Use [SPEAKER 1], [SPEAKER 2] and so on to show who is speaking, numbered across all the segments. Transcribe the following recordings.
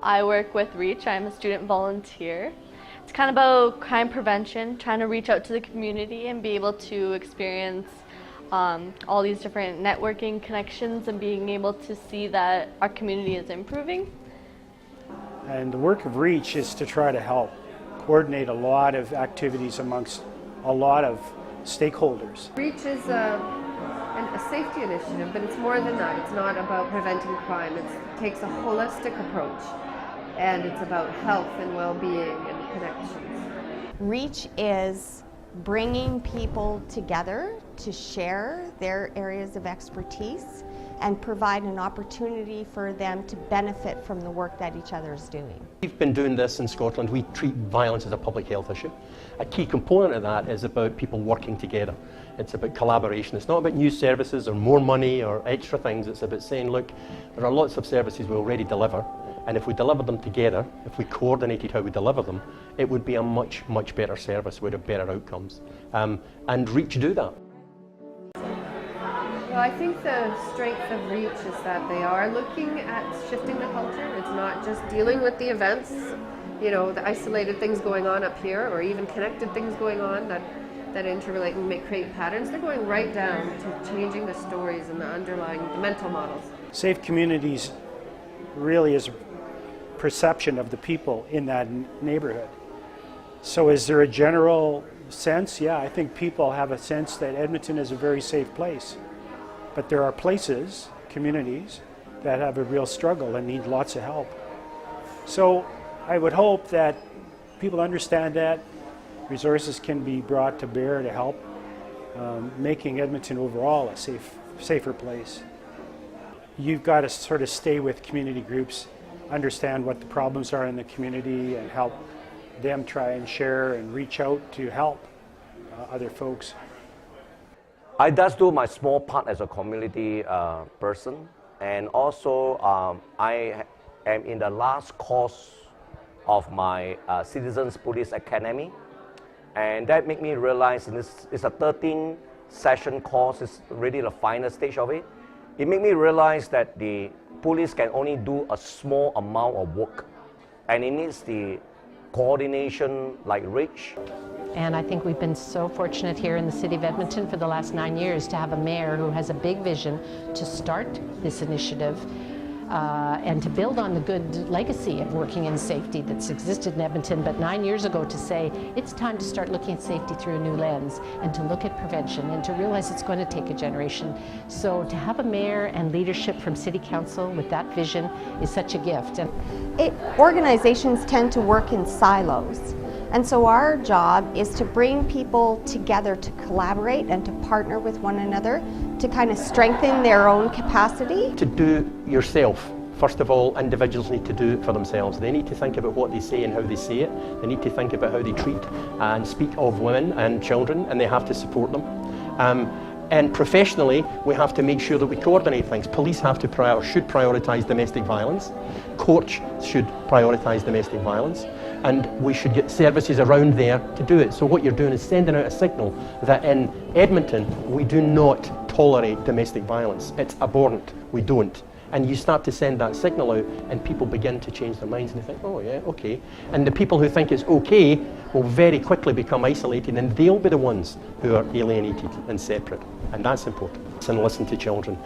[SPEAKER 1] I work with REACH. I'm a student volunteer. It's kind of about crime prevention, trying to reach out to the community and be able to experience all these different networking connections and being able to see that our community is improving.
[SPEAKER 2] And the work of REACH is to try to help coordinate a lot of activities amongst a lot of stakeholders.
[SPEAKER 3] REACH is a safety initiative, but it's more than that. It's not about preventing crime. It takes a holistic approach, and it's about health and well-being and connections.
[SPEAKER 4] REACH is bringing people together to share their areas of expertise and provide an opportunity for them to benefit from the work that each other is doing.
[SPEAKER 5] We've been doing this in Scotland. We treat violence as a public health issue. A key component of that is about people working together. It's about collaboration. It's not about new services or more money or extra things. It's about saying, look, there are lots of services we already deliver, and if we deliver them together, if we coordinated how we deliver them, it would be a much, much better service. We'd have better outcomes. And REACH do that.
[SPEAKER 3] Well, I think the strength of REACH is that they are looking at shifting the culture. It's not just dealing with the events, you know, the isolated things going on up here, or even connected things going on that interrelate and create patterns. They're going right down to changing the stories and the underlying mental models.
[SPEAKER 2] Safe communities really is a perception of the people in that neighborhood. So is there a general sense? Yeah, I think people have a sense that Edmonton is a very safe place. But there are places, communities, that have a real struggle and need lots of help. So I would hope that people understand that resources can be brought to bear to help making Edmonton overall a safer place. You've got to sort of stay with community groups, understand what the problems are in the community, and help them try and share and reach out to help other folks.
[SPEAKER 6] I just do my small part as a community person, and also I am in the last course of my Citizens Police Academy, and that made me realize this is a 13-session course. It's really the final stage of it. It made me realize that the police can only do a small amount of work, and it needs the coordination like REACH.
[SPEAKER 7] And I think we've been so fortunate here in the City of Edmonton for the last 9 years to have a mayor who has a big vision to start this initiative and to build on the good legacy of working in safety that's existed in Edmonton, but 9 years ago to say it's time to start looking at safety through a new lens and to look at prevention and to realize it's going to take a generation. So to have a mayor and leadership from City Council with that vision is such a gift. And
[SPEAKER 4] Organizations tend to work in silos. And so our job is to bring people together to collaborate and to partner with one another to kind of strengthen their own capacity.
[SPEAKER 5] To do yourself, first of all, individuals need to do it for themselves. They need to think about what they say and how they say it. They need to think about how they treat and speak of women and children, and they have to support them. And professionally, we have to make sure that we coordinate things. Police have to should prioritise domestic violence. Courts should prioritise domestic violence. And we should get services around there to do it. So what you're doing is sending out a signal that in Edmonton, we do not tolerate domestic violence. It's abhorrent. We don't. And you start to send that signal out and people begin to change their minds and they think, oh yeah, okay. And the people who think it's okay will very quickly become isolated, and they'll be the ones who are alienated and separate. And that's important. And listen to children.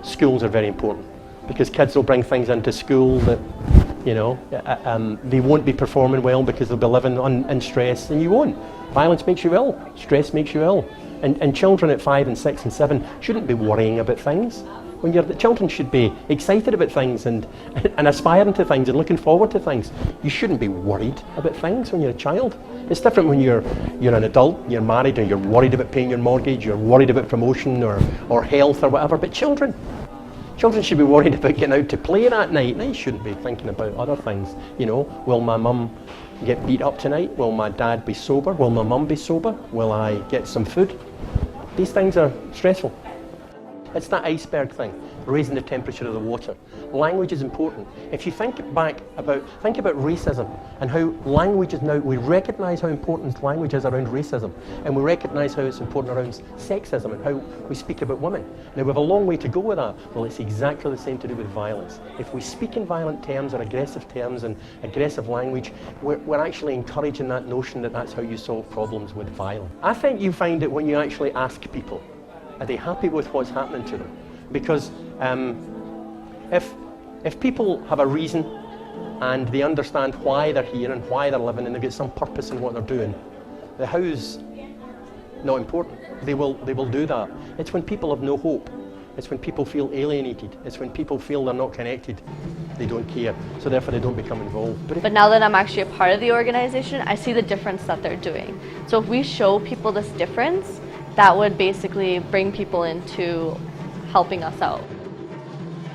[SPEAKER 5] Schools are very important because kids will bring things into school that, you know, they won't be performing well because they'll be living in stress, and you won't. Violence makes you ill. Stress makes you ill. And children at 5 and 6 and 7 shouldn't be worrying about things. The children should be excited about things and aspiring to things and looking forward to things. You shouldn't be worried about things when you're a child. It's different when you're an adult, you're married, and you're worried about paying your mortgage, you're worried about promotion or health or whatever. But children should be worried about getting out to play that night. They shouldn't be thinking about other things. You know, will my mum get beat up tonight? Will my dad be sober? Will my mum be sober? Will I get some food? These things are stressful. It's that iceberg thing, raising the temperature of the water. Language is important. If you think about racism and how language is now, we recognise how important language is around racism, and we recognise how it's important around sexism and how we speak about women. Now we have a long way to go with that. Well, it's exactly the same to do with violence. If we speak in violent terms or aggressive terms and aggressive language, we're actually encouraging that notion that that's how you solve problems with violence. I think you find it when you actually ask people, are they happy with what's happening to them? Because if people have a reason and they understand why they're here and why they're living and they've got some purpose in what they're doing, the how's not important. They will do that. It's when people have no hope. It's when people feel alienated. It's when people feel they're not connected. They don't care. So therefore they don't become involved.
[SPEAKER 1] But now that I'm actually a part of the organization, I see the difference that they're doing. So if we show people this difference, that would basically bring people into helping us out.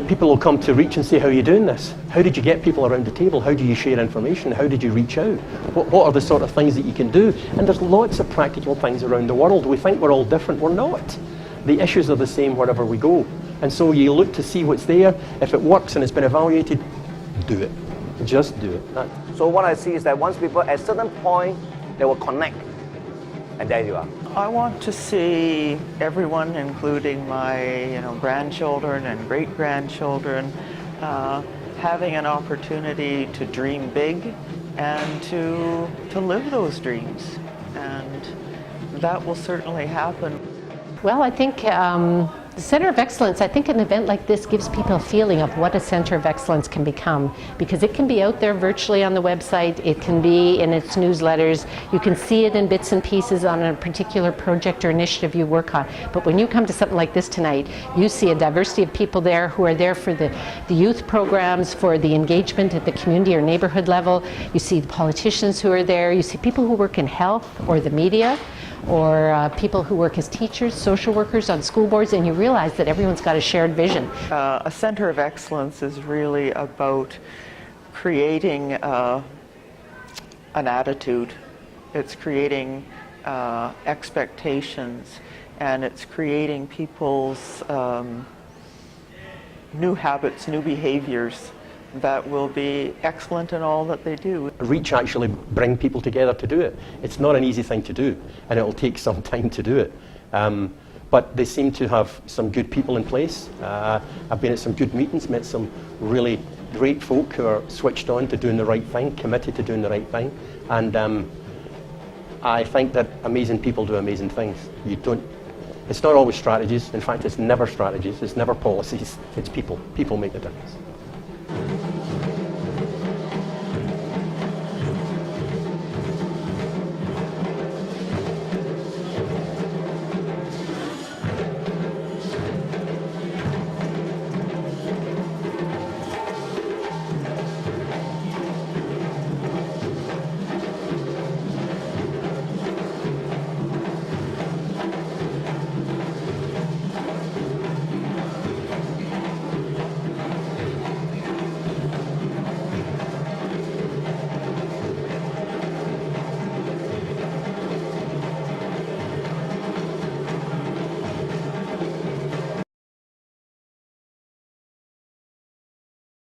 [SPEAKER 5] People will come to Reach and say, how are you doing this? How did you get people around the table? How do you share information? How did you reach out? What are the sort of things that you can do? And there's lots of practical things around the world. We think we're all different. We're not. The issues are the same wherever we go. And so you look to see what's there. If it works and it's been evaluated, do it. Just do it.
[SPEAKER 6] So what I see is that once people, at a certain point, they will connect. And there you are.
[SPEAKER 8] I want to see everyone, including my grandchildren and great-grandchildren, having an opportunity to dream big and to live those dreams. And that will certainly happen.
[SPEAKER 7] Well, I think the Centre of Excellence, I think an event like this gives people a feeling of what a Centre of Excellence can become, because it can be out there virtually on the website, it can be in its newsletters, you can see it in bits and pieces on a particular project or initiative you work on. But when you come to something like this tonight, you see a diversity of people there who are there for the youth programs, for the engagement at the community or neighborhood level. You see the politicians who are there, you see people who work in health or the media, or people who work as teachers, social workers on school boards, and you realize that everyone's got a shared vision.
[SPEAKER 8] A Centre of Excellence is really about creating an attitude. It's creating expectations, and it's creating people's new habits, new behaviors that will be excellent in all that they do.
[SPEAKER 5] Reach actually bring people together to do it. It's not an easy thing to do, and it will take some time to do it. But they seem to have some good people in place. I've been at some good meetings, met some really great folk who are switched on to doing the right thing, committed to doing the right thing. And I think that amazing people do amazing things. It's not always strategies. In fact, it's never strategies. It's never policies. It's people. People make the difference.